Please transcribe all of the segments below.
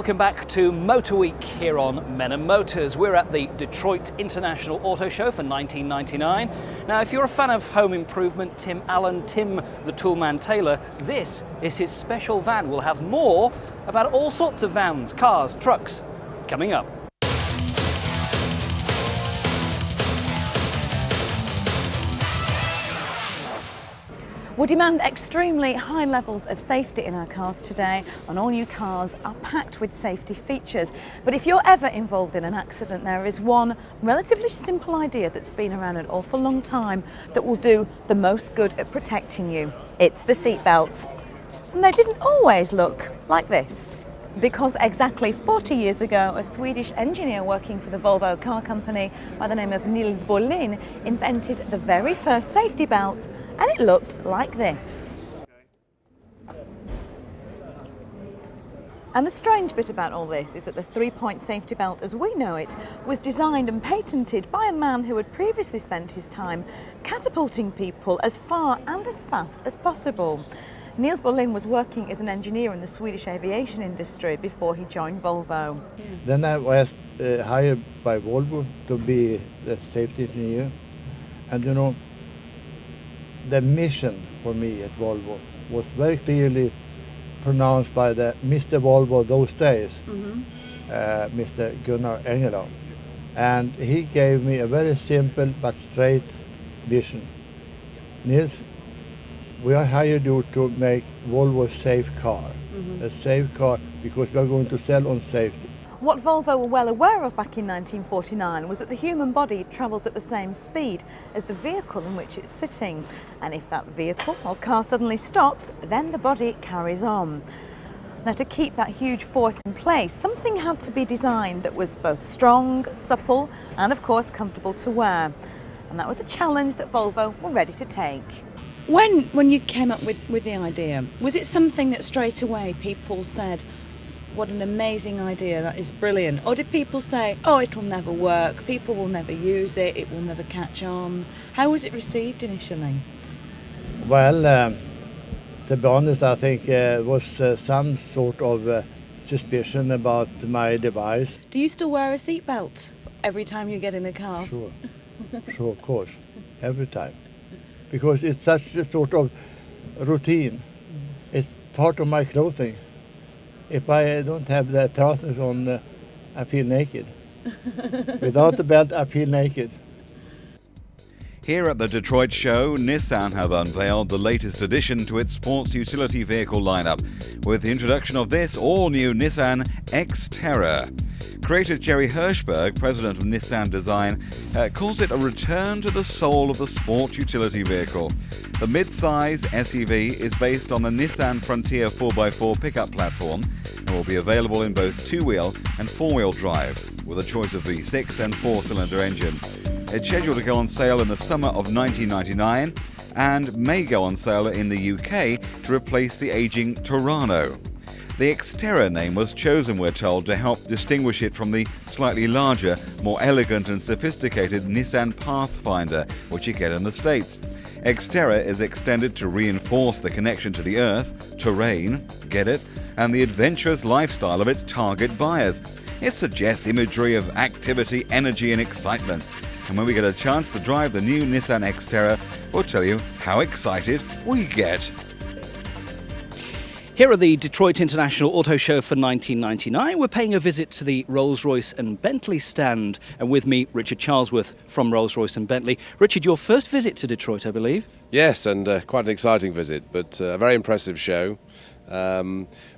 Welcome back to Motor Week here on Men and Motors. We're at the Detroit International Auto Show for 1999. Now, if you're a fan of home improvement, Tim the Toolman Taylor, this is his special van. We'll have more about all sorts of vans, cars, trucks, coming up. We demand extremely high levels of safety in our cars today, and all new cars are packed with safety features. But if you're ever involved in an accident, there is one relatively simple idea that's been around an awful long time that will do the most good at protecting you. It's the seatbelt. And they didn't always look like this. Because exactly 40 years ago, a Swedish engineer working for the Volvo car company by the name of Nils Bohlin invented the very first safety belt, and it looked like this. And the strange bit about all this is that the three-point safety belt as we know it was designed and patented by a man who had previously spent his time catapulting people as far and as fast as possible. Nils Bohlin was working as an engineer in the Swedish aviation industry before he joined Volvo. Then I was hired by Volvo to be the safety engineer. And you know, the mission for me at Volvo was very clearly pronounced by the Mr. Volvo those days, Mr. Gunnar Engellau. And he gave me a very simple but straight vision. Nils, we are hired you to make Volvo a safe car. A safe car because we are going to sell on safety. What Volvo were well aware of back in 1949 was that the human body travels at the same speed as the vehicle in which it's sitting. And if that vehicle or car suddenly stops, then the body carries on. Now, to keep that huge force in place, something had to be designed that was both strong, supple, and of course comfortable to wear. And that was a challenge that Volvo were ready to take. When you came up with the idea, was it something that straight away people said, what an amazing idea, that is brilliant? Or did people say, oh, it'll never work, people will never use it, it will never catch on? How was it received initially? Well, to be honest, I think it was some sort of suspicion about my device. Do you still wear a seatbelt every time you get in a car? Sure, sure, of course, every time. Because it's such a sort of routine. It's part of my clothing. If I don't have the trousers on, I feel naked. Without the belt, I feel naked. Here at the Detroit show, Nissan have unveiled the latest addition to its sports utility vehicle lineup with the introduction of this all-new Nissan Xterra. Creator Jerry Hirschberg, president of Nissan Design, calls it a return to the soul of the sport utility vehicle. The mid-size SUV is based on the Nissan Frontier 4x4 pickup platform and will be available in both two-wheel and four-wheel drive, with a choice of V6 and four-cylinder engines. It's scheduled to go on sale in the summer of 1999 and may go on sale in the UK to replace the aging Torano. The Xterra name was chosen, we're told, to help distinguish it from the slightly larger, more elegant and sophisticated Nissan Pathfinder, which you get in the States. Xterra is extended to reinforce the connection to the earth, terrain, get it, and the adventurous lifestyle of its target buyers. It suggests imagery of activity, energy and excitement. And when we get a chance to drive the new Nissan Xterra, we'll tell you how excited we get. Here at the Detroit International Auto Show for 1999, we're paying a visit to the Rolls-Royce and Bentley stand. And with me, Richard Charlesworth from Rolls-Royce and Bentley. Richard, your first visit to Detroit, I believe? Yes, and quite an exciting visit, but a very impressive show.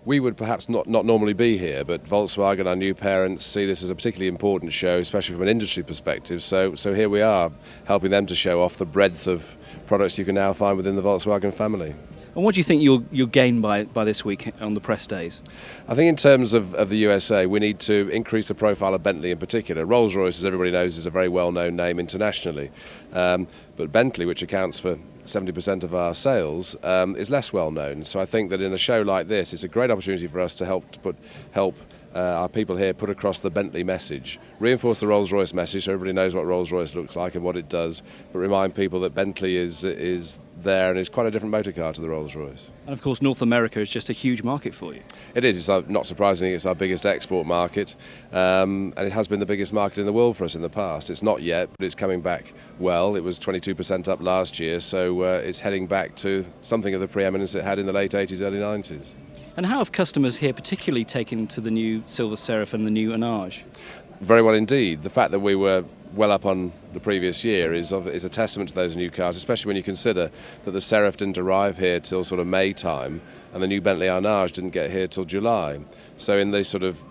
We would perhaps not normally be here, but Volkswagen, our new parents, see this as a particularly important show, especially from an industry perspective. So here we are, helping them to show off the breadth of products you can now find within the Volkswagen family. And what do you think you'll gain by this week on the press days? I think in terms of the USA, we need to increase the profile of Bentley in particular. Rolls-Royce, as everybody knows, is a very well-known name internationally. But Bentley, which accounts for 70% of our sales, is less well-known. So I think that in a show like this, it's a great opportunity for us to help our people here put across the Bentley message, reinforce the Rolls-Royce message so everybody knows what Rolls-Royce looks like and what it does, but remind people that Bentley is there and is quite a different motor car to the Rolls-Royce. And of course, North America is just a huge market for you. It is. It's not surprisingly, it's our biggest export market, and it has been the biggest market in the world for us in the past. It's not yet, but it's coming back well. It was 22% up last year, so it's heading back to something of the preeminence it had in the late 80s, early 90s. And how have customers here particularly taken to the new Silver Seraph and the new Enage? Very well indeed. The fact that we were well up on the previous year is a testament to those new cars, especially when you consider that the Seraph didn't arrive here till sort of May time and the new Bentley Enage didn't get here till July. So in these sort of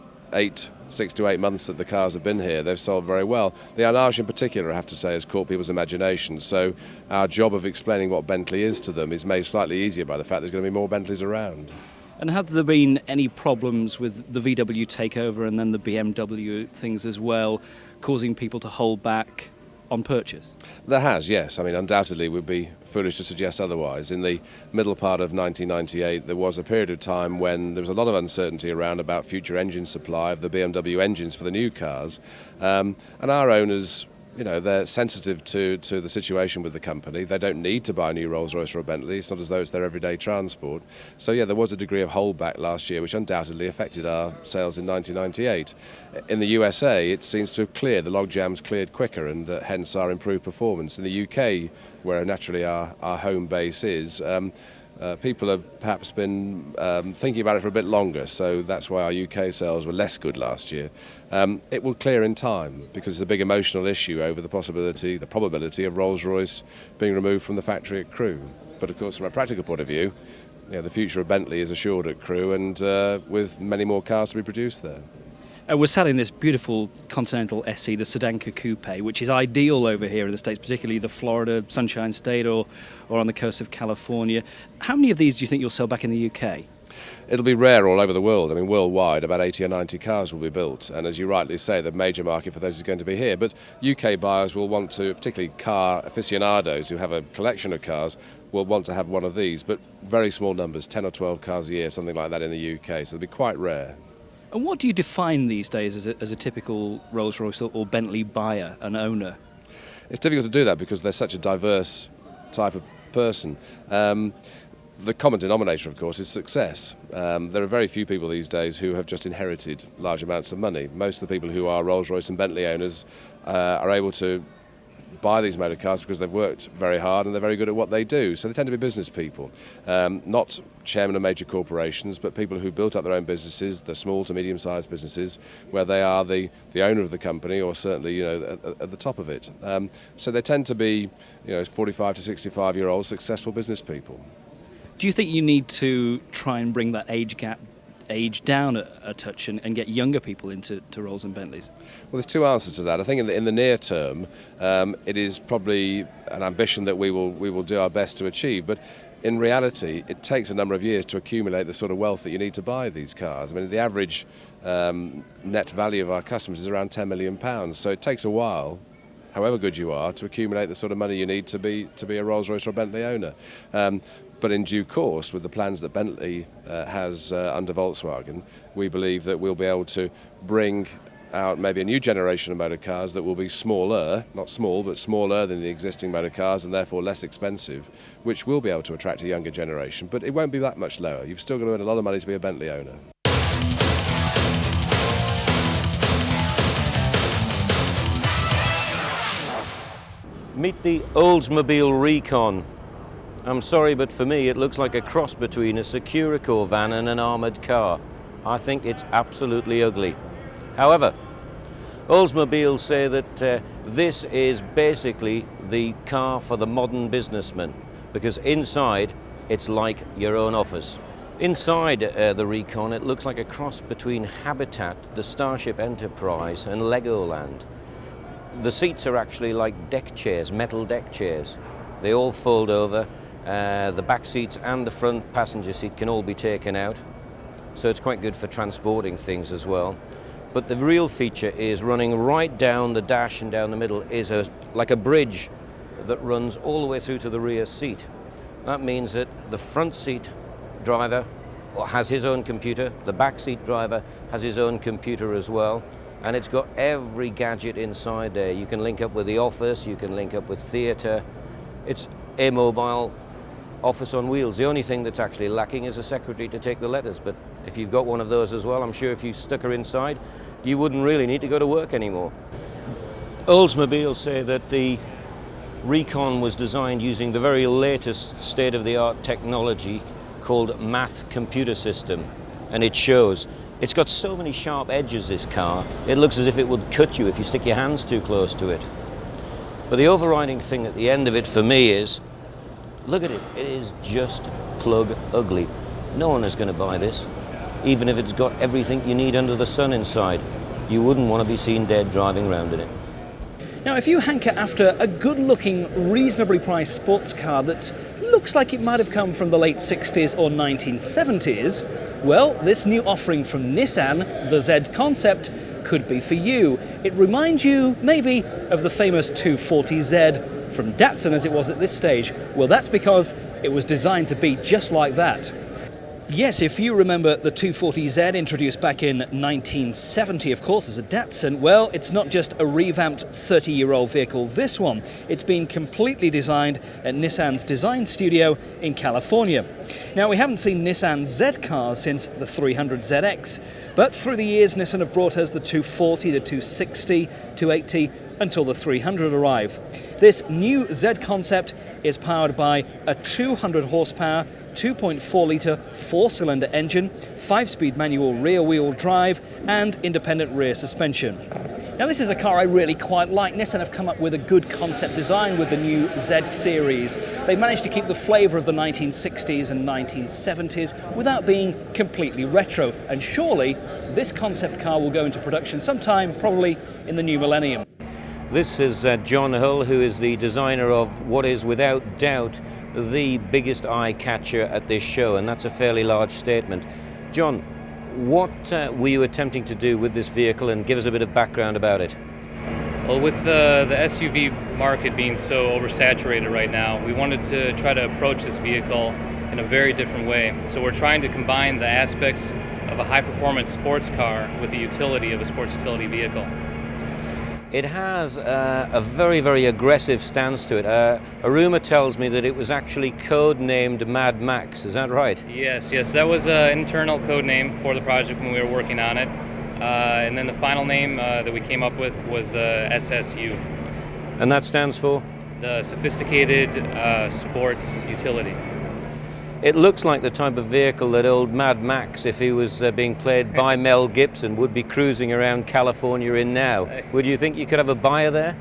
6 to 8 months that the cars have been here, they've sold very well. The Enage in particular, I have to say, has caught people's imagination. So our job of explaining what Bentley is to them is made slightly easier by the fact there's going to be more Bentleys around. And have there been any problems with the VW takeover and then the BMW things as well, causing people to hold back on purchase? There has, yes. I mean, undoubtedly it would be foolish to suggest otherwise. In the middle part of 1998, there was a period of time when there was a lot of uncertainty around about future engine supply of the BMW engines for the new cars. And our owners, you know, they're sensitive to the situation with the company. They don't need to buy a new Rolls-Royce or a Bentley. It's not as though it's their everyday transport. So, yeah, there was a degree of holdback last year, which undoubtedly affected our sales in 1998. In the USA, it seems to have cleared. The logjams cleared quicker, and hence our improved performance. In the UK, where naturally our home base is, people have perhaps been thinking about it for a bit longer, so that's why our UK sales were less good last year. It will clear in time because it's a big emotional issue over the probability of Rolls-Royce being removed from the factory at Crewe. But of course, from a practical point of view, the future of Bentley is assured at Crewe, and with many more cars to be produced there. We're selling this beautiful Continental SE, the Sedanka Coupe, which is ideal over here in the States, particularly the Florida Sunshine State or on the coast of California. How many of these do you think you'll sell back in the UK? It'll be rare all over the world. I mean, worldwide, about 80 or 90 cars will be built. And as you rightly say, the major market for those is going to be here. But UK buyers will want to, particularly car aficionados who have a collection of cars, will want to have one of these. But very small numbers, 10 or 12 cars a year, something like that in the UK. So it'll be quite rare. And what do you define these days as a typical Rolls-Royce or Bentley buyer and owner? It's difficult to do that because they're such a diverse type of person. The common denominator, of course, is success. There are very few people these days who have just inherited large amounts of money. Most of the people who are Rolls-Royce and Bentley owners are able to buy these motor cars because they've worked very hard and they're very good at what they do. So they tend to be business people, not chairmen of major corporations, but people who built up their own businesses, the small to medium-sized businesses, where they are the owner of the company, or certainly at the top of it. So they tend to be 45 to 65-year-old successful business people. Do you think you need to try and bring that age down a touch and get younger people into Rolls and Bentleys? Well, there's two answers to that. I think in the near term, it is probably an ambition that we will do our best to achieve. But in reality, it takes a number of years to accumulate the sort of wealth that you need to buy these cars. I mean, the average net value of our customers is around £10 million. So it takes a while, however good you are, to accumulate the sort of money you need to be a Rolls-Royce or a Bentley owner. But in due course, with the plans that Bentley has under Volkswagen, we believe that we'll be able to bring out maybe a new generation of motor cars that will be smaller, not small, but smaller than the existing motor cars and therefore less expensive, which will be able to attract a younger generation. But it won't be that much lower. You've still got to earn a lot of money to be a Bentley owner. Meet the Oldsmobile Recon. I'm sorry, but for me it looks like a cross between a Securicore van and an armoured car. I think it's absolutely ugly. However, Oldsmobile say that this is basically the car for the modern businessman, because inside it's like your own office. Inside the Recon it looks like a cross between Habitat, the Starship Enterprise and Legoland. The seats are actually like deck chairs, metal deck chairs. They all fold over. The back seats and the front passenger seat can all be taken out, so it's quite good for transporting things as well. But the real feature is running right down the dash and down the middle is like a bridge that runs all the way through to the rear seat. That means that the front seat driver has his own computer, the back seat driver has his own computer as well, and it's got every gadget inside there. You can link up with the office, you can link up with theatre. It's a mobile office on wheels. The only thing that's actually lacking is a secretary to take the letters, but if you've got one of those as well, I'm sure if you stuck her inside, you wouldn't really need to go to work anymore. Oldsmobile say that the Recon was designed using the very latest state-of-the-art technology called math computer system, and it shows. It's got so many sharp edges, this car, it looks as if it would cut you if you stick your hands too close to it. But the overriding thing at the end of it for me is, look at it, it is just plug ugly. No one is going to buy this, even if it's got everything you need under the sun inside. You wouldn't want to be seen dead driving around in it. Now, if you hanker after a good-looking, reasonably priced sports car that looks like it might have come from the late 60s or 1970s, well, this new offering from Nissan, the Z Concept, could be for you. It reminds you, maybe, of the famous 240Z from Datsun as it was at this stage. Well, that's because it was designed to be just like that. Yes, if you remember the 240Z introduced back in 1970, of course, as a Datsun, well, it's not just a revamped 30-year-old vehicle, this one. It's been completely designed at Nissan's design studio in California. Now, we haven't seen Nissan Z cars since the 300ZX, but through the years, Nissan have brought us the 240, the 260, 280, until the 300 arrive. This new Z Concept is powered by a 200 horsepower 2.4-litre four-cylinder engine, 5-speed manual rear-wheel drive and independent rear suspension. Now, this is a car I really quite like. Nissan have come up with a good concept design with the new Z series. They managed to keep the flavour of the 1960s and 1970s without being completely retro, and surely this concept car will go into production sometime probably in the new millennium. This is John Hull, who is the designer of what is without doubt the biggest eye catcher at this show, and that's a fairly large statement. John, what were you attempting to do with this vehicle, and give us a bit of background about it? Well, with the SUV market being so oversaturated right now, we wanted to try to approach this vehicle in a very different way. So we're trying to combine the aspects of a high-performance sports car with the utility of a sports utility vehicle. It has a very, very aggressive stance to it. A rumor tells me that it was actually code-named Mad Max. Is that right? Yes, that was an internal code name for the project when we were working on it. And then the final name that we came up with was SSU. And that stands for? The Sophisticated Sports Utility. It looks like the type of vehicle that old Mad Max, if he was being played by Mel Gibson, would be cruising around California in now. Would you think you could have a buyer there?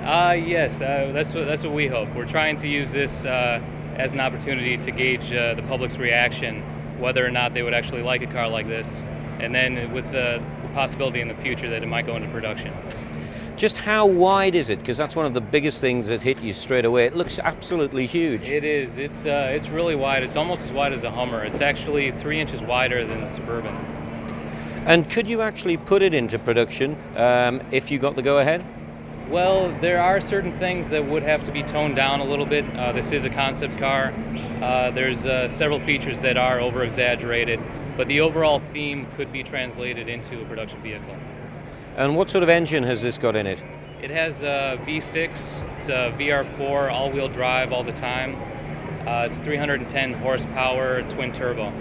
Yes, that's what we hope. We're trying to use this as an opportunity to gauge the public's reaction, whether or not they would actually like a car like this, and then with the possibility in the future that it might go into production. Just how wide is it? Because that's one of the biggest things that hit you straight away. It looks absolutely huge. It is. It's really wide. It's almost as wide as a Hummer. It's actually 3 inches wider than the Suburban. And could you actually put it into production if you got the go-ahead? Well, there are certain things that would have to be toned down a little bit. This is a concept car. There's several features that are over-exaggerated, but the overall theme could be translated into a production vehicle. And what sort of engine has this got in it? It has a V6, it's a VR4, all-wheel drive all the time. It's 310 horsepower, twin turbo.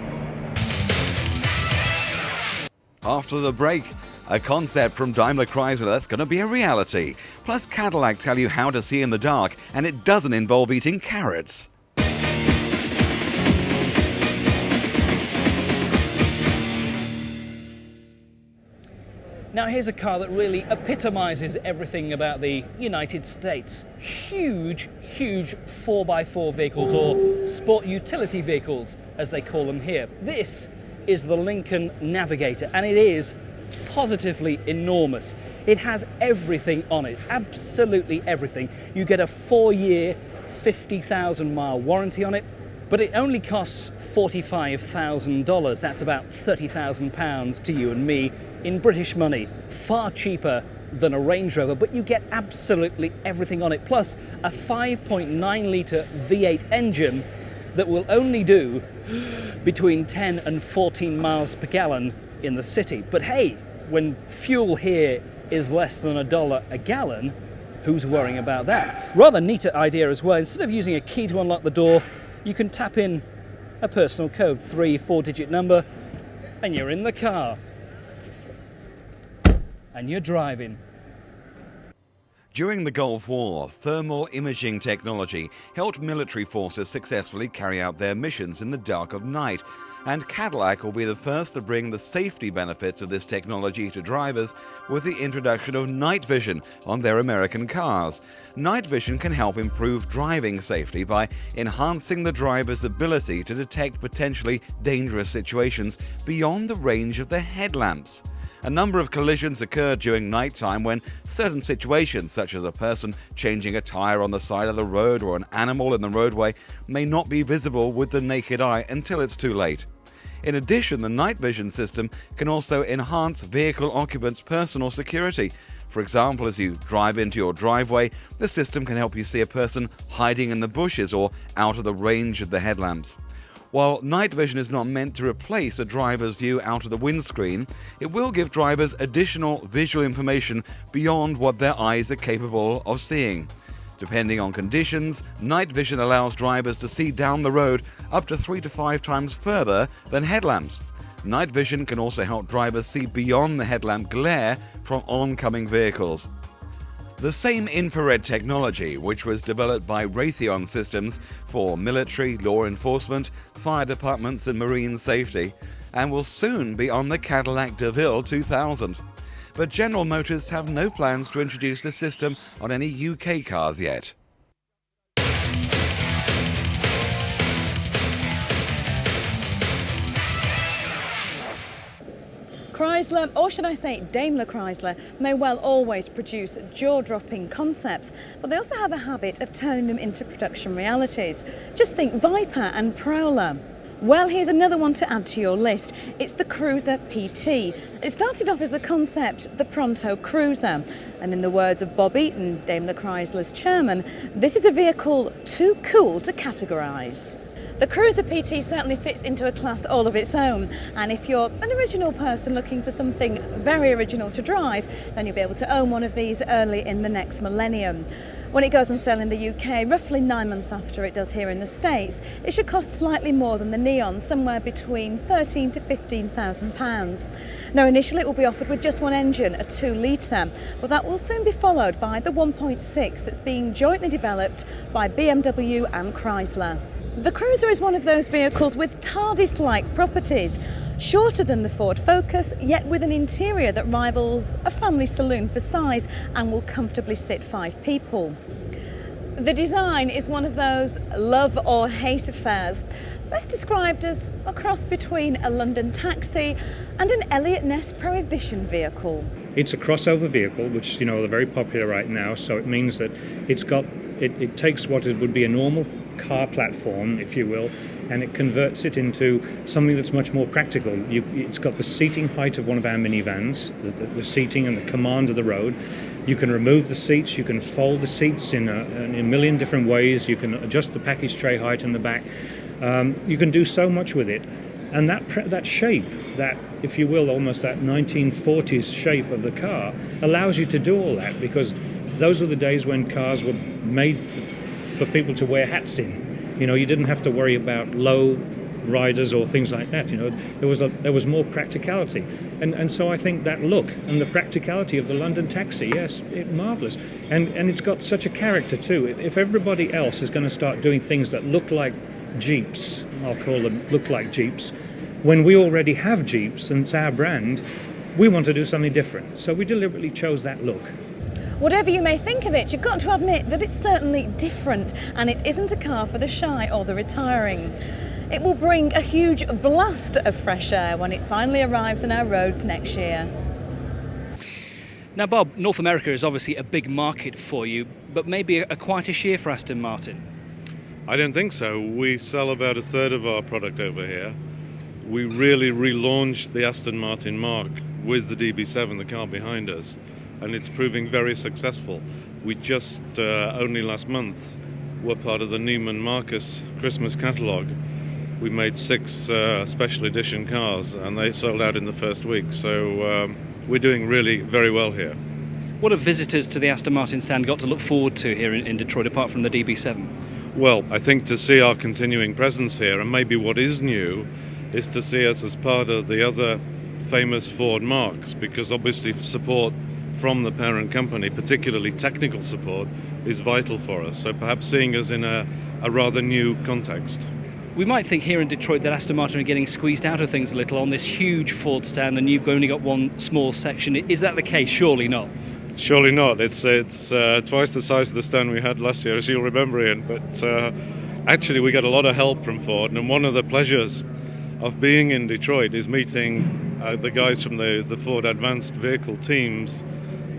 After the break, a concept from Daimler Chrysler that's going to be a reality. Plus Cadillac tell you how to see in the dark, and it doesn't involve eating carrots. Now, here's a car that really epitomizes everything about the United States. Huge, huge 4x4 vehicles, or sport utility vehicles, as they call them here. This is the Lincoln Navigator, and it is positively enormous. It has everything on it, absolutely everything. You get a 4-year, 50,000-mile warranty on it, but it only costs $45,000. That's about £30,000 to you and me in British money. Far cheaper than a Range Rover, but you get absolutely everything on it. Plus a 5.9-litre V8 engine that will only do between 10 and 14 miles per gallon in the city. But hey, when fuel here is less than $1 a gallon, who's worrying about that? Rather neat idea as well. Instead of using a key to unlock the door, you can tap in a personal code, 3-4-digit number, and you're in the car. And you're driving. During the Gulf War, thermal imaging technology helped military forces successfully carry out their missions in the dark of night, and Cadillac will be the first to bring the safety benefits of this technology to drivers with the introduction of night vision on their American cars. Night vision can help improve driving safety by enhancing the driver's ability to detect potentially dangerous situations beyond the range of the headlamps. A number of collisions occur during nighttime when certain situations, such as a person changing a tire on the side of the road or an animal in the roadway, may not be visible with the naked eye until it's too late. In addition, the night vision system can also enhance vehicle occupants' personal security. For example, as you drive into your driveway, the system can help you see a person hiding in the bushes or out of the range of the headlamps. While night vision is not meant to replace a driver's view out of the windscreen, it will give drivers additional visual information beyond what their eyes are capable of seeing. Depending on conditions, night vision allows drivers to see down the road up to 3 to 5 times further than headlamps. Night vision can also help drivers see beyond the headlamp glare from oncoming vehicles. The same infrared technology, which was developed by Raytheon Systems for military, law enforcement, fire departments and marine safety, and will soon be on the Cadillac DeVille 2000. But General Motors have no plans to introduce the system on any UK cars yet. Chrysler, or should I say Daimler Chrysler, may well always produce jaw-dropping concepts, but they also have a habit of turning them into production realities. Just think Viper and Prowler. Well, here's another one to add to your list. It's the Cruiser PT. It started off as the concept, the Pronto Cruiser. And in the words of Bob Eaton, Daimler Chrysler's chairman, this is a vehicle too cool to categorise. The Cruiser PT certainly fits into a class all of its own, and if you're an original person looking for something very original to drive, then you'll be able to own one of these early in the next millennium. When it goes on sale in the UK, roughly 9 months after it does here in the States, it should cost slightly more than the Neon, somewhere between £13,000 to £15,000. Now initially it will be offered with just one engine, a 2-litre, but that will soon be followed by the 1.6 that's being jointly developed by BMW and Chrysler. The Cruiser is one of those vehicles with TARDIS-like properties, shorter than the Ford Focus, yet with an interior that rivals a family saloon for size and will comfortably sit 5 people. The design is one of those love or hate affairs, best described as a cross between a London taxi and an Elliot Ness prohibition vehicle. It's a crossover vehicle, which are very popular right now, so it means that it takes what would be a normal car platform, if you will, and it converts it into something that's much more practical. It's got the seating height of one of our minivans, the seating and the command of the road. You can remove the seats, you can fold the seats in a million different ways, you can adjust the package tray height in the back. You can do so much with it. And that shape, that, if you will, almost that 1940s shape of the car, allows you to do all that, because those were the days when cars were made for people to wear hats in. You didn't have to worry about low riders or things like that. There was more practicality, and so I think that look and the practicality of the London taxi, yes, it's marvelous, and it's got such a character too. If everybody else is going to start doing things that look like Jeeps, I'll call them look like Jeeps, when we already have Jeeps and it's our brand, we want to do something different. So we deliberately chose that look. Whatever you may think of it, you've got to admit that it's certainly different, and it isn't a car for the shy or the retiring. It will bring a huge blast of fresh air when it finally arrives on our roads next year. Now Bob, North America is obviously a big market for you, but maybe a quieter year for Aston Martin. I don't think so. We sell about a third of our product over here. We really relaunched the Aston Martin mark with the DB7, the car behind us, and it's proving very successful. We just, only last month, were part of the Neiman Marcus Christmas catalogue, We made 6 special edition cars, and they sold out in the first week. So we're doing really very well here. What have visitors to the Aston Martin stand got to look forward to here in Detroit, apart from the DB7? Well, I think to see our continuing presence here, and maybe what is new, is to see us as part of the other famous Ford marques, because obviously support from the parent company, particularly technical support, is vital for us. So perhaps seeing us in a rather new context. We might think here in Detroit that Aston Martin are getting squeezed out of things a little on this huge Ford stand, and you've only got one small section. Is that the case? Surely not. Surely not. It's twice the size of the stand we had last year, as you'll remember, Ian. But actually we get a lot of help from Ford, and one of the pleasures of being in Detroit is meeting the guys from the Ford Advanced Vehicle teams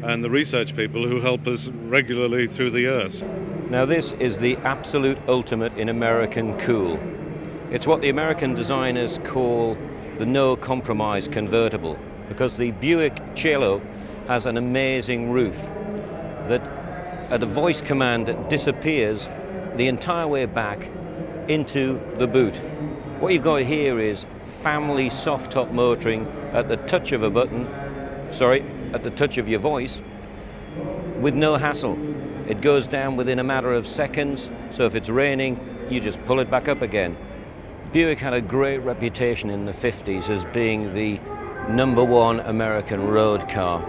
and the research people who help us regularly through the years. Now this is the absolute ultimate in American cool. It's what the American designers call the no-compromise convertible, because the Buick Cielo has an amazing roof that at a voice command disappears the entire way back into the boot. What you've got here is family soft-top motoring at the touch of a button, at the touch of your voice, with no hassle. It goes down within a matter of seconds, so if it's raining, you just pull it back up again. Buick had a great reputation in the 50s as being the #1 American road car,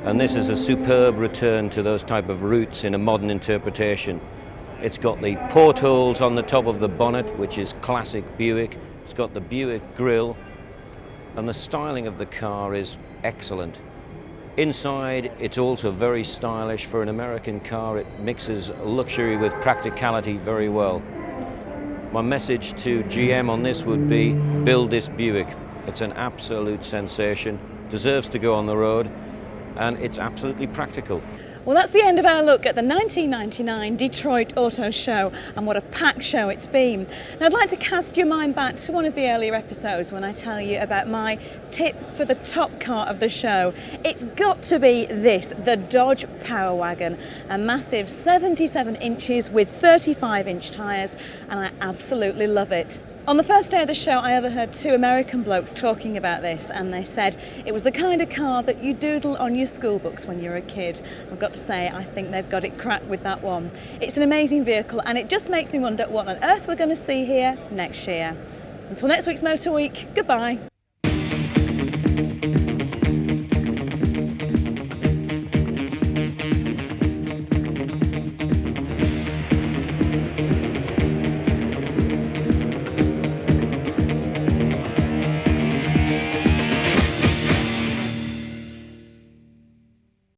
and this is a superb return to those type of roots in a modern interpretation. It's got the portholes on the top of the bonnet, which is classic Buick. It's got the Buick grille, and the styling of the car is excellent. Inside, it's also very stylish. For an American car, it mixes luxury with practicality very well. My message to GM on this would be, build this Buick. It's an absolute sensation, deserves to go on the road, and it's absolutely practical. Well, that's the end of our look at the 1999 Detroit Auto Show, and what a packed show it's been. Now, I'd like to cast your mind back to one of the earlier episodes when I tell you about my tip for the top car of the show. It's got to be this, the Dodge Power Wagon, a massive 77 inches with 35-inch tyres, and I absolutely love it. On the first day of the show, I overheard 2 American blokes talking about this, and they said it was the kind of car that you doodle on your school books when you're a kid. I've got to say, I think they've got it cracked with that one. It's an amazing vehicle, and it just makes me wonder what on earth we're going to see here next year. Until next week's Motor Week, goodbye.